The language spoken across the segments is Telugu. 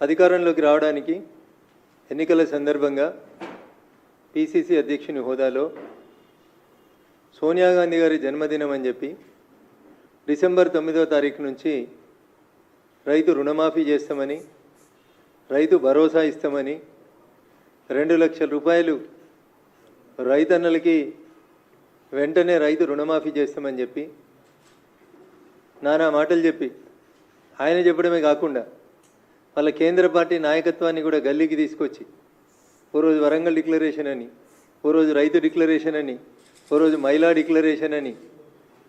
అధికారంలోకి రావడానికి ఎన్నికల సందర్భంగా పిసిసి అధ్యక్షుని హోదాలో సోనియా గాంధీ గారి జన్మదినం అని చెప్పి డిసెంబర్ 9వ తారీఖు నుంచి రైతు రుణమాఫీ చేస్తామని, రైతు భరోసా ఇస్తామని, 2 లక్షల రూపాయలు రైతన్నలకి వెంటనే రైతు రుణమాఫీ చేస్తామని చెప్పి నానా మాటలు చెప్పి ఆయన చెప్పడమే కాకుండా వాళ్ళ కేంద్ర పార్టీ నాయకత్వాన్ని కూడా గల్లీకి తీసుకొచ్చి ఓ రోజు వరంగల్ డిక్లరేషన్ అని, ఓ రోజు రైతు డిక్లరేషన్ అని, ఓ రోజు మహిళా డిక్లరేషన్ అని,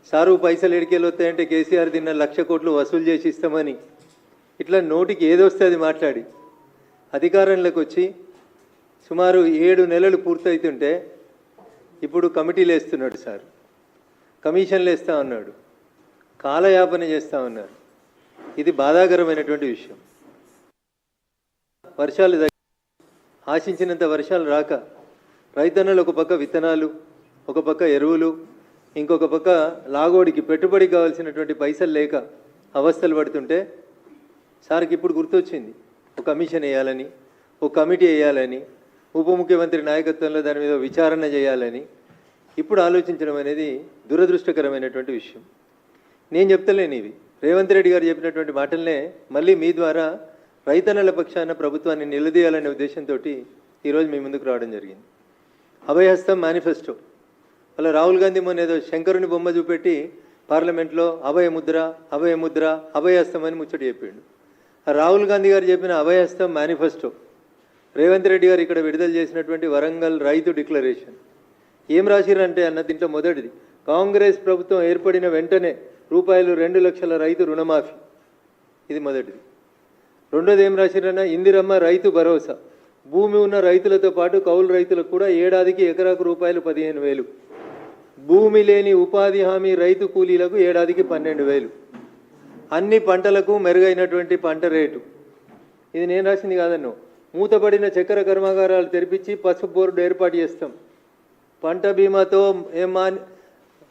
సారు పైసలు ఎడికేలు వస్తాయంటే కేసీఆర్ తిన్న 1,00,000 కోట్లు వసూలు చేసి ఇస్తామని ఇట్లా నోటికి ఏదొస్తే అది మాట్లాడి అధికారంలోకి వచ్చి సుమారు 7 నెలలు పూర్తవుతుంటే ఇప్పుడు కమిటీలు వేస్తున్నాడు సార్, కమిషన్లు వేస్తా ఉన్నాడు, కాలయాపన చేస్తూ ఉన్నారు. ఇది బాధాకరమైనటువంటి విషయం. వర్షాలు ఆశించినంత వర్షాలు రాక రైతన్నలు ఒక పక్క విత్తనాలు, ఒక పక్క ఎరువులు, ఇంకొక పక్క లాగోడికి పెట్టుబడి కావాల్సినటువంటి పైసలు లేక అవస్థలు పడుతుంటే సార్కి ఇప్పుడు గుర్తొచ్చింది ఒక కమిషన్ వేయాలని, ఒక కమిటీ వేయాలని, ఉప ముఖ్యమంత్రి నాయకత్వంలో దాని మీద విచారణ చేయాలని ఇప్పుడు ఆలోచించడం అనేది దురదృష్టకరమైనటువంటి విషయం. నేను చెప్తలేను ఇవి, రేవంత్ రెడ్డి గారు చెప్పినటువంటి మాటలనే మళ్ళీ మీ ద్వారా రైతన్నల పక్షాన ప్రభుత్వాన్ని నిలదీయాలనే ఉద్దేశంతో ఈరోజు మీ ముందుకు రావడం జరిగింది. అభయహస్తం మేనిఫెస్టో అలా రాహుల్ గాంధీ మొన్న ఏదో శంకరుని బొమ్మ చూపెట్టి పార్లమెంట్లో అభయముద్ర అభయముద్ర అభయహస్తం అని ముచ్చట చెప్పాడు. రాహుల్ గాంధీ గారు చెప్పిన అభయహస్తం మేనిఫెస్టో రేవంత్ రెడ్డి గారు ఇక్కడ విడుదల చేసినటువంటి వరంగల్ రైతు డిక్లరేషన్ ఏం రాసిరంటే అన్న దీంట్లో మొదటిది కాంగ్రెస్ ప్రభుత్వం ఏర్పడిన వెంటనే రూపాయలు 2 లక్షల రైతు రుణమాఫీ, ఇది మొదటిది. రెండోది ఏం రాసిరన్నా ఇందిరమ్మ రైతు భరోసా, భూమి ఉన్న రైతులతో పాటు కౌలు రైతులకు కూడా ఏడాదికి ఎకరాకు రూపాయలు 15,000, భూమి లేని ఉపాధి హామీ రైతు కూలీలకు ఏడాదికి 12,000, అన్ని పంటలకు మెరుగైనటువంటి పంట రేటు. ఇది నేను రాసింది కాదన్నో, మూతపడిన చక్కెర కర్మాగారాలు తెరిపించి పసుపు బోర్డు ఏర్పాటు చేస్తాం, పంట బీమాతో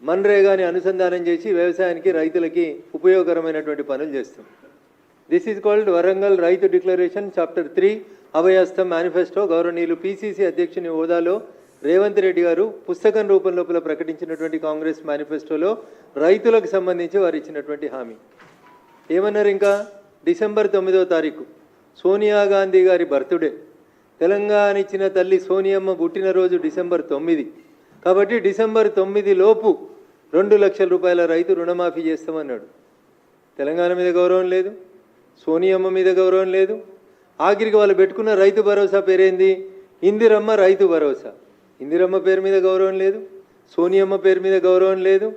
మన్రేగాని అనుసంధానం చేసి వ్యవసాయానికి రైతులకి ఉపయోగకరమైనటువంటి పనులు చేస్తాం. దిస్ ఈజ్ కాల్డ్ వరంగల్ రైతు డిక్లరేషన్ చాప్టర్ 3 అభయహస్తం మేనిఫెస్టో. గౌరవనీయులు పిసిసి అధ్యక్షుని హోదాలో రేవంత్ రెడ్డి గారు పుస్తకం రూపం లోపల ప్రకటించినటువంటి కాంగ్రెస్ మేనిఫెస్టోలో రైతులకు సంబంధించి వారు ఇచ్చినటువంటి హామీ ఏమన్నారు? ఇంకా డిసెంబర్ 9వ తారీఖు సోనియా గాంధీ గారి బర్త్డే, తెలంగాణ ఇచ్చిన తల్లి సోనియమ్మ పుట్టినరోజు డిసెంబర్ 9 కాబట్టి డిసెంబర్ 9 లోపు 2 లక్షల రూపాయల రైతు రుణమాఫీ చేస్తామన్నాడు. తెలంగాణ మీద గౌరవం లేదు, సోనియమ్మ మీద గౌరవం లేదు, ఆఖరికి వాళ్ళు పెట్టుకున్న రైతు భరోసా పేరేంది? ఇందిరమ్మ రైతు భరోసా. ఇందిరమ్మ పేరు మీద గౌరవం లేదు, సోనియమ్మ పేరు మీద గౌరవం లేదు,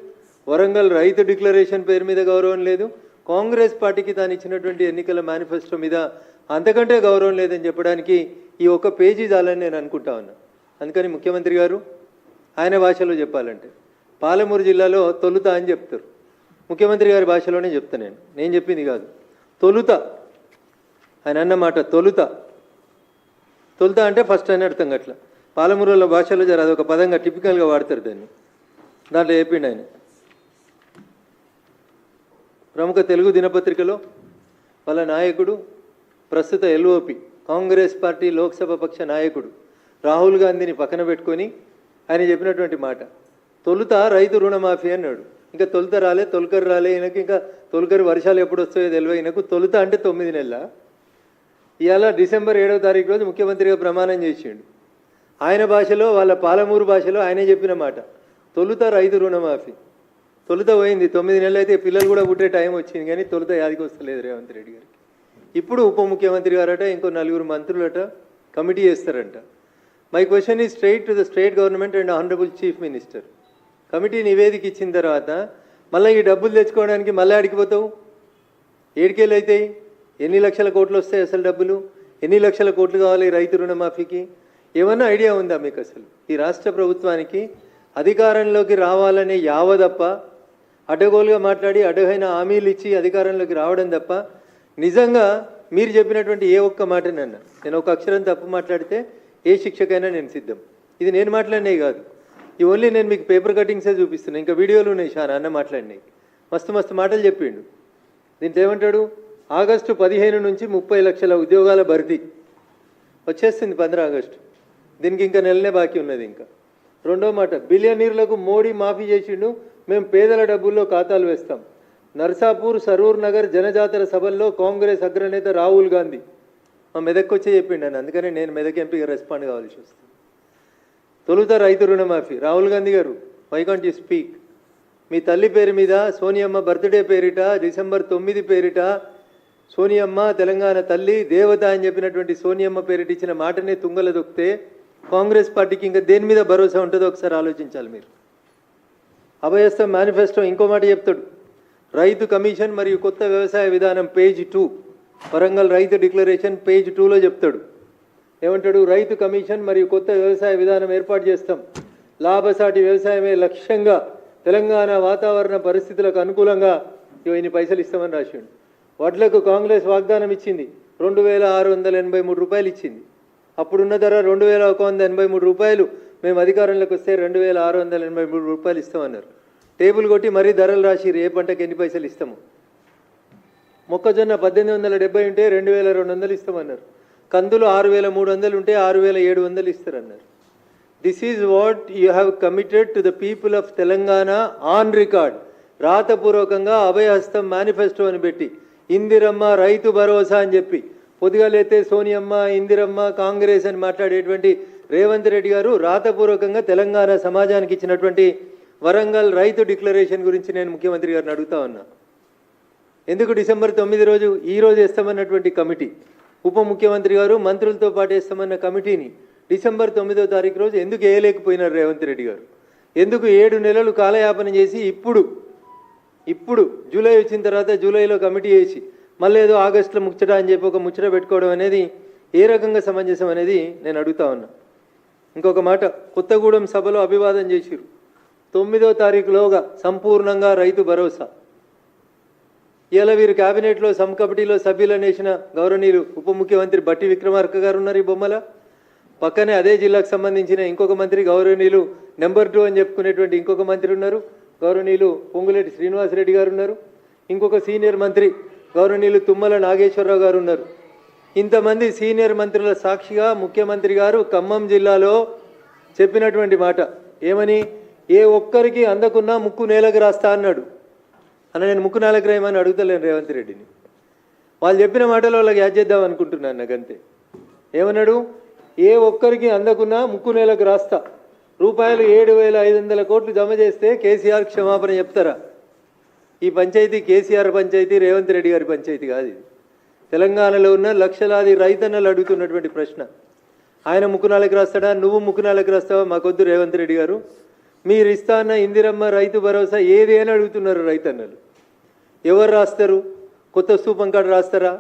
వరంగల్ రైతు డిక్లరేషన్ పేరు మీద గౌరవం లేదు, కాంగ్రెస్ పార్టీకి తాను ఇచ్చినటువంటి ఎన్నికల మేనిఫెస్టో మీద అంతకంటే గౌరవం లేదని చెప్పడానికి ఈ ఒక్క పేజీ చాలని నేను అనుకుంటా ఉన్నా. అందుకని ముఖ్యమంత్రి గారు ఆయన భాషలో చెప్పాలంటే పాలమూరు జిల్లాలో తొలుత అని చెప్తారు, ముఖ్యమంత్రి గారి భాషలోనే చెప్తా నేను చెప్పింది కాదు. తొలుత ఆయన అన్నమాట, తొలుత తొలుత అంటే ఫస్ట్ అని అర్థం. అట్లా పాలమూరుల భాషలో జర అదొక పదంగా టిపికల్గా వాడతారు దాన్ని. దాంట్లో చెప్పిండు ఆయన ప్రముఖ తెలుగు దినపత్రికలో వాళ్ళ నాయకుడు, ప్రస్తుత ఎల్ఓపి కాంగ్రెస్ పార్టీ లోక్సభ పక్ష నాయకుడు రాహుల్ గాంధీని పక్కన పెట్టుకొని ఆయన చెప్పినటువంటి మాట తొలుత రైతు రుణమాఫీ అన్నాడు. ఇంకా తొలుత రాలే, తొలకరు రాలే, ఈయనకి ఇంకా తొలకరు వర్షాలు ఎప్పుడు వస్తాయో తెలియదు. ఈయనకు తొలుత అంటే 9 నెలల. ఇవాళ డిసెంబర్ 7వ తారీఖు రోజు ముఖ్యమంత్రిగా ప్రమాణం చేసిండు. ఆయన భాషలో, వాళ్ళ పాలమూరు భాషలో ఆయనే చెప్పిన మాట తొలుత రైతు రుణమాఫీ. తొలుత పోయింది, 9 నెలలు అయితే పిల్లలు కూడా పుట్టే టైం వచ్చింది, కానీ తొలుత యాదికి వస్తలేదు రేవంత్ రెడ్డి గారికి. ఇప్పుడు ఉప ముఖ్యమంత్రి గారట, ఇంకో 4 మంత్రులట కమిటీ చేస్తారంట. My question is straight to the state government and honourable chief minister. Committee నివేదిక ఇచ్చిన తర్వాత మళ్ళీ ఈ డబ్బులు తెచ్చుకోవడానికి మళ్ళీ అడిగిపోతావు, ఏడికేళ్ళు అవుతాయి? ఎన్ని లక్షల కోట్లు వస్తాయి అసలు డబ్బులు? ఎన్ని లక్షల కోట్లు కావాలి రైతు రుణమాఫీకి? ఏమన్నా ఐడియా ఉందా మీకు? అసలు ఈ రాష్ట్ర ప్రభుత్వానికి అధికారంలోకి రావాలనే యావదప్ప, అడ్డగోలుగా మాట్లాడి అడ్డగైన హామీలు ఇచ్చి అధికారంలోకి రావడం తప్ప నిజంగా మీరు చెప్పినటువంటి ఏ ఒక్క మాటనన్నా నేను ఒక అక్షరం తప్పు మాట్లాడితే ఏ శిక్షకైనా నేను సిద్ధం. ఇది నేను మాట్లాడినవి కాదు, ఈ ఓన్లీ నేను మీకు పేపర్ కటింగ్సే చూపిస్తున్నాను. ఇంకా వీడియోలు ఉన్నాయి చాలా అన్న మాట్లాడినాయి, మస్తు మస్తు మాటలు చెప్పిండు. దీంట్లో ఏమంటాడు? ఆగస్టు 15 నుంచి 30 లక్షల ఉద్యోగాల భర్తీ వచ్చేస్తుంది 15 ఆగస్టు. దీనికి ఇంకా నెలనే బాకీ ఉన్నది. ఇంకా రెండో మాట, బిలియనీర్లకు మోడీ మాఫీ చేసిండు, మేము పేదల డబ్బుల్లో ఖాతాలు వేస్తాం. నర్సాపూర్ సరూర్ నగర్ జనజాతర సభల్లో కాంగ్రెస్ అగ్రనేత రాహుల్ గాంధీ మా మెదక్కి వచ్చే చెప్పిండు అని, అందుకని నేను మెదక్ ఎంపీగా రెస్పాండ్ కావాల్సి వస్తుంది. తొలుత రైతు రుణమాఫీ. రాహుల్ గాంధీ గారు, వై కాంట్ యూ స్పీక్? మీ తల్లి పేరు మీద సోనియమ్మ బర్త్డే పేరిట డిసెంబర్ 9 పేరిట సోనియమ్మ తెలంగాణ తల్లి దేవత అని చెప్పినటువంటి సోనియమ్మ పేరిట ఇచ్చిన మాటనే తుంగల దొక్కితే కాంగ్రెస్ పార్టీకి ఇంకా దేని మీద భరోసా ఉంటుందో ఒకసారి ఆలోచించాలి మీరు. అభయస్థం మేనిఫెస్టో ఇంకో మాట చెప్తాడు, రైతు కమిషన్ మరియు కొత్త వ్యవసాయ విధానం పేజ్ 2, వరంగల్ రైతు డిక్లరేషన్ పేజ్ 2లో చెప్తాడు. ఏమంటాడు? రైతు కమిషన్ మరియు కొత్త వ్యవసాయ విధానం ఏర్పాటు చేస్తాం, లాభసాటి వ్యవసాయమే లక్ష్యంగా తెలంగాణ వాతావరణ పరిస్థితులకు అనుకూలంగా ఇన్ని పైసలు ఇస్తామని రాసిండు. వడ్లకు కాంగ్రెస్ వాగ్దానం ఇచ్చింది, 2683 రూపాయలు ఇచ్చింది. అప్పుడున్న ధర 2183 రూపాయలు. మేము అధికారంలోకి వస్తే 2683 రూపాయలు ఇస్తామన్నారు. టేబుల్ కొట్టి మరీ ధరలు రాసిరు, ఏ పంటకి ఎన్ని పైసలు ఇస్తాము. మొక్కజొన్న 1870 ఉంటే 2200 ఇస్తామన్నారు. కందులు 6300 ఉంటే 6700 ఇస్తారన్నారు. This is what you have committed to the people of Telangana on record. రాతపూర్వకంగా అభయహస్తం మేనిఫెస్టో అని పెట్టి ఇందిరమ్మ రైతు భరోసా అని చెప్పి పొద్దుగాలైతే సోనియమ్మ ఇందిరమ్మ కాంగ్రెస్ అని మాట్లాడేటువంటి రేవంత్ రెడ్డి గారు రాతపూర్వకంగా తెలంగాణ సమాజానికి ఇచ్చినటువంటి వరంగల్ రైతు డిక్లరేషన్ గురించి నేను ముఖ్యమంత్రి గారిని అడుగుతా ఉన్నా. ఎందుకు డిసెంబర్ 9 రోజు ఈరోజు వేస్తామన్నటువంటి కమిటీ, ఉప ముఖ్యమంత్రి గారు మంత్రులతో పాటు వేస్తామన్న కమిటీని డిసెంబర్ 9వ తారీఖు రోజు ఎందుకు వేయలేకపోయినారు రేవంత్ రెడ్డి గారు? ఎందుకు 7 నెలలు కాలయాపన చేసి ఇప్పుడు జూలై వచ్చిన తర్వాత జూలైలో కమిటీ వేసి మళ్ళీ ఏదో ఆగస్టులో ముచ్చట అని చెప్పి ఒక ముచ్చట పెట్టుకోవడం అనేది ఏ రకంగా సమంజసం అనేది నేను అడుగుతా ఉన్నా. ఇంకొక మాట, కొత్తగూడెం సభలో అభివాదం చేసిరు. 9వ తారీఖులోగా సంపూర్ణంగా రైతు భరోసా. ఇలా వీరు క్యాబినెట్లో సబ్ కమిటీలో సభ్యులను వేసిన గౌరవనీయులు ఉప ముఖ్యమంత్రి బట్టి విక్రమార్క గారు ఉన్నారు ఈ బొమ్మల. పక్కనే అదే జిల్లాకు సంబంధించిన ఇంకొక మంత్రి గౌరవనీయులు నెంబర్ 2 అని చెప్పుకునేటువంటి ఇంకొక మంత్రి ఉన్నారు, గౌరవనీయులు పొంగులేటి శ్రీనివాసరెడ్డి గారు ఉన్నారు. ఇంకొక సీనియర్ మంత్రి గౌరవనీయులు తుమ్మల నాగేశ్వరరావు గారు ఉన్నారు. ఇంతమంది సీనియర్ మంత్రుల సాక్షిగా ముఖ్యమంత్రి గారు ఖమ్మం జిల్లాలో చెప్పినటువంటి మాట ఏమని, ఏ ఒక్కరికి అందకున్నా ముక్కు నేలకు రాస్తా అన్నాడు. నేను ముక్కు నేలకు రాయమని అడుగుతలేను రేవంత్ రెడ్డిని. వాళ్ళు చెప్పిన మాటలో వాళ్ళకి యాడ్ చేద్దాం అనుకుంటున్నాను. నాకంతే. ఏమన్నాడు? ఏ ఒక్కరికి అందకున్నా ముక్కు నేలకు రాస్తా. రూపాయలు 7500 కోట్లు జమ చేస్తే కేసీఆర్ క్షమాపణ చెప్తారా? ఈ పంచాయతీ కేసీఆర్ పంచాయతీ, రేవంత్ రెడ్డి గారి పంచాయతీ కాదు ఇది. తెలంగాణలో ఉన్న లక్షలాది రైతన్నలు అడుగుతున్నటువంటి ప్రశ్న. ఆయన ముక్కునాలకు రాస్తాడా? నువ్వు ముక్కునాలకు రాస్తావా? మాకొద్దు రేవంత్ రెడ్డి గారు. మీరు ఇస్తాన్న ఇందిరమ్మ రైతు భరోసా ఏది అని అడుగుతున్నారు రైతన్నలు. ఎవరు రాస్తారు? కొత్త స్తూపం కాడ రాస్తారా?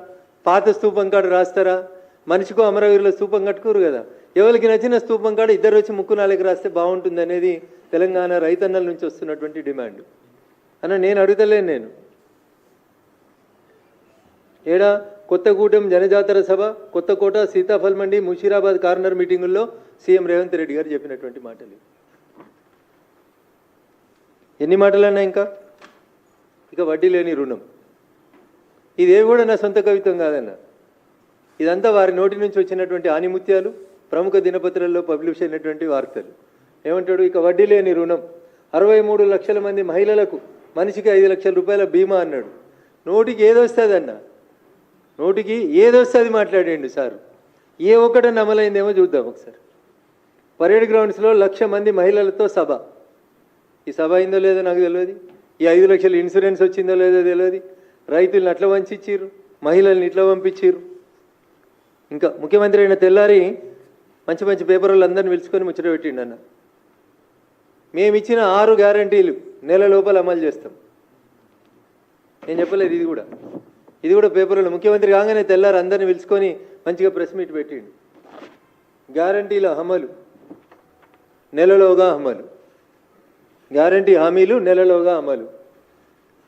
పాత స్తూపం కాడ రాస్తారా? మనిషికో అమరవీరుల స్తూపం కట్టుకోరు కదా. ఎవరికి నచ్చిన స్తూపం కాడ ఇద్దరు వచ్చి ముక్కునాలకు రాస్తే బాగుంటుంది అనేది తెలంగాణ రైతన్నల నుంచి వస్తున్నటువంటి డిమాండ్. నేను అడుగుతలేను. నేను ఏడా కొత్తగూడెం జనజాతర సభ, కొత్తకోట, సీతాఫల్ మండి, ముషీరాబాద్ కార్నర్ మీటింగుల్లో సీఎం రేవంత్ రెడ్డి గారు చెప్పినటువంటి మాటలు. ఎన్ని మాటలన్నా ఇంకా ఇక వడ్డీ లేని రుణం. ఇదేవి కూడా నా సొంత కవిత్వం కాదన్న. ఇదంతా వారి నోటి నుంచి వచ్చినటువంటి ఆనిముత్యాలు, ప్రముఖ దినపత్రాల్లో పబ్లిష్ అయినటువంటి వార్తలు. ఏమంటాడు? ఇక వడ్డీ లేని రుణం 63 లక్షల మంది మహిళలకు మనిషికి 5 లక్షల రూపాయల బీమా అన్నాడు. నోటికి ఏదొస్తుంది అన్న, నోటికి ఏదొస్తుంది మాట్లాడండి సార్. ఏ ఒక్కటన్నా అమలైందేమో చూద్దాం ఒకసారి. పరేడ్ గ్రౌండ్స్లో 1,00,000 మంది మహిళలతో సభ. ఈ సభ అయిందో లేదో నాకు తెలియదు. ఈ 5 లక్షల ఇన్సూరెన్స్ వచ్చిందో లేదో తెలియదు. రైతులను అట్లా వంచిచ్చిర్రు, మహిళల్ని ఇట్లా పంపించిర్రు. ఇంకా ముఖ్యమంత్రి అయిన తెల్లారి మంచి మంచి పేపర్లు అందరిని పిలుచుకొని ముచ్చట పెట్టిండు అన్న. మేమిచ్చిన 6 గ్యారంటీలు నెల లోపల అమలు చేస్తాం. నేను చెప్పలేదు. ఇది కూడా పేపర్లో ముఖ్యమంత్రి కాగానే తెల్లారి అందరిని పిలుచుకొని మంచిగా ప్రెస్ మీట్ పెట్టిండు. గ్యారంటీల అమలు నెలలోగా అమలు, గ్యారంటీ హామీలు నెలలోగా అమలు.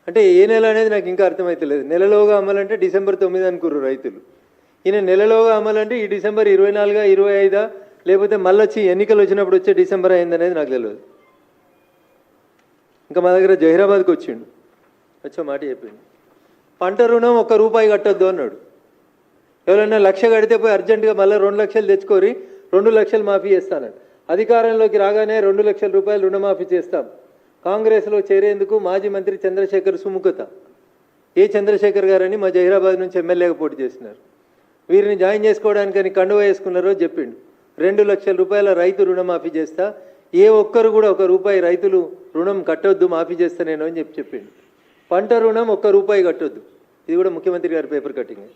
అంటే ఏ నెల అనేది నాకు ఇంకా అర్థమవుతలేదు. నెలలోగా అమలు అంటే డిసెంబర్ 9 అనుకుర్రు రైతులు. ఈయన నెలలోగా అమలు అంటే ఈ డిసెంబర్ 24, 25 లేకపోతే మళ్ళీ వచ్చి ఎన్నికలు వచ్చినప్పుడు వచ్చే డిసెంబర్ అయిందనేది నాకు తెలియదు. ఇంకా మా దగ్గర జహీరాబాద్కి వచ్చిండు, వచ్చే మాట చెప్పిండు. పంట రుణం ₹1 కట్టొద్దు అన్నాడు. ఎవరైనా 1,00,000 కడితే పోయి అర్జెంటుగా మళ్ళీ 2 లక్షలు తెచ్చుకోరి 2 లక్షలు మాఫీ చేస్తానండి. అధికారంలోకి రాగానే ₹2,00,000 రుణమాఫీ చేస్తాం. కాంగ్రెస్లో చేరేందుకు మాజీ మంత్రి చంద్రశేఖర్ సుముఖత. ఏ చంద్రశేఖర్ గారని మా జహీరాబాద్ నుంచి ఎమ్మెల్యేగా పోటీ చేసినారు. వీరిని జాయిన్ చేసుకోవడానికని కండువా వేసుకున్నారో చెప్పిండు. ₹2,00,000 రైతు రుణమాఫీ చేస్తా, ఏ ఒక్కరు కూడా ₹1 రైతులు రుణం కట్టొద్దు, మాఫీ చేస్తా నేను అని చెప్పిండు. పంట రుణం ₹1 కట్టొద్దు. ఇది కూడా ముఖ్యమంత్రి గారి పేపర్ కటింగ్.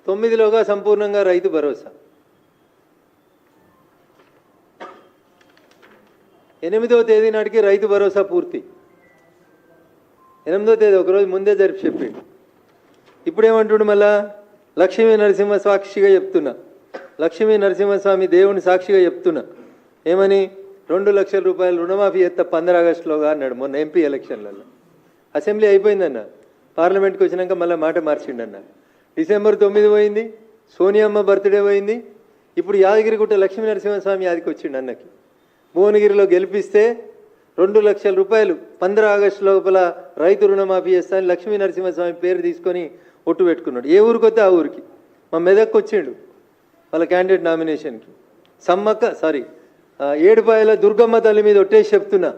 9లోగా సంపూర్ణంగా రైతు భరోసా. 8వ తేదీ నాటికి రైతు భరోసా పూర్తి. 8వ తేదీ ఒకరోజు ముందే జరిపి చెప్పిండు. ఇప్పుడేమంటుండు మళ్ళా? లక్ష్మీ నరసింహ సాక్షిగా చెప్తున్నా, లక్ష్మీ నరసింహస్వామి దేవుని సాక్షిగా చెప్తున్నా. ఏమని? ₹2,00,000 రుణమాఫీ చేస్తా 15 ఆగస్టులోగా అన్నాడు మొన్న ఎంపీ ఎలక్షన్లలో. అసెంబ్లీ అయిపోయిందన్న, పార్లమెంట్కి వచ్చినాక మళ్ళీ మాట మార్చిండన్న. డిసెంబర్ 9 పోయింది, సోనియమ్మ బర్త్డే పోయింది. ఇప్పుడు యాదగిరిగుట్ట లక్ష్మీ నరసింహస్వామి యాదికి వచ్చిండు అన్నకి. భువనగిరిలో గెలిపిస్తే ₹2,00,000 15 ఆగస్టు లోపల రైతు రుణమాఫీ చేస్తా అని లక్ష్మీ నరసింహస్వామి పేరు తీసుకొని ఒట్టు పెట్టుకున్నాడు. ఏ ఊరికి వస్తే ఆ ఊరికి. మా మెదక్కి వచ్చిండు వాళ్ళ క్యాండిడేట్ నామినేషన్కి. ఏడుపాయల దుర్గమ్మ తల్లి మీద ఒట్టేసి చెప్తున్నా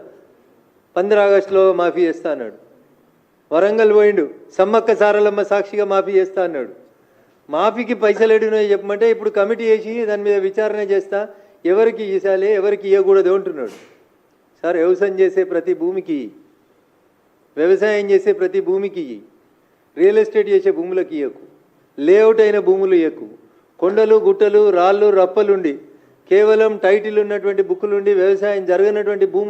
15 ఆగస్టులో మాఫీ చేస్తా అన్నాడు. వరంగల్ పోయిండు, సమ్మక్క సారలమ్మ సాక్షిగా మాఫీ చేస్తా అన్నాడు. మాఫీకి పైసలు ఎడినాయో చెప్పమంటే ఇప్పుడు కమిటీ వేసి దాని మీద విచారణ చేస్తా, ఎవరికి ఇవ్వాలి ఎవరికి ఇవ్వకూడదు అంటున్నాడు. సార్, వ్యవసాయం చేసే ప్రతి భూమికి, వ్యవసాయం చేసే ప్రతి భూమికి, రియల్ ఎస్టేట్ చేసే భూములకు ఇవ్వకు, లేఅవుట్ అయిన భూములు ఇవ్వకు, కొండలు గుట్టలు రాళ్ళు రప్పలుండి కేవలం టైటిల్ ఉన్నటువంటి బుక్కులుండి వ్యవసాయం జరగనటువంటి భూములు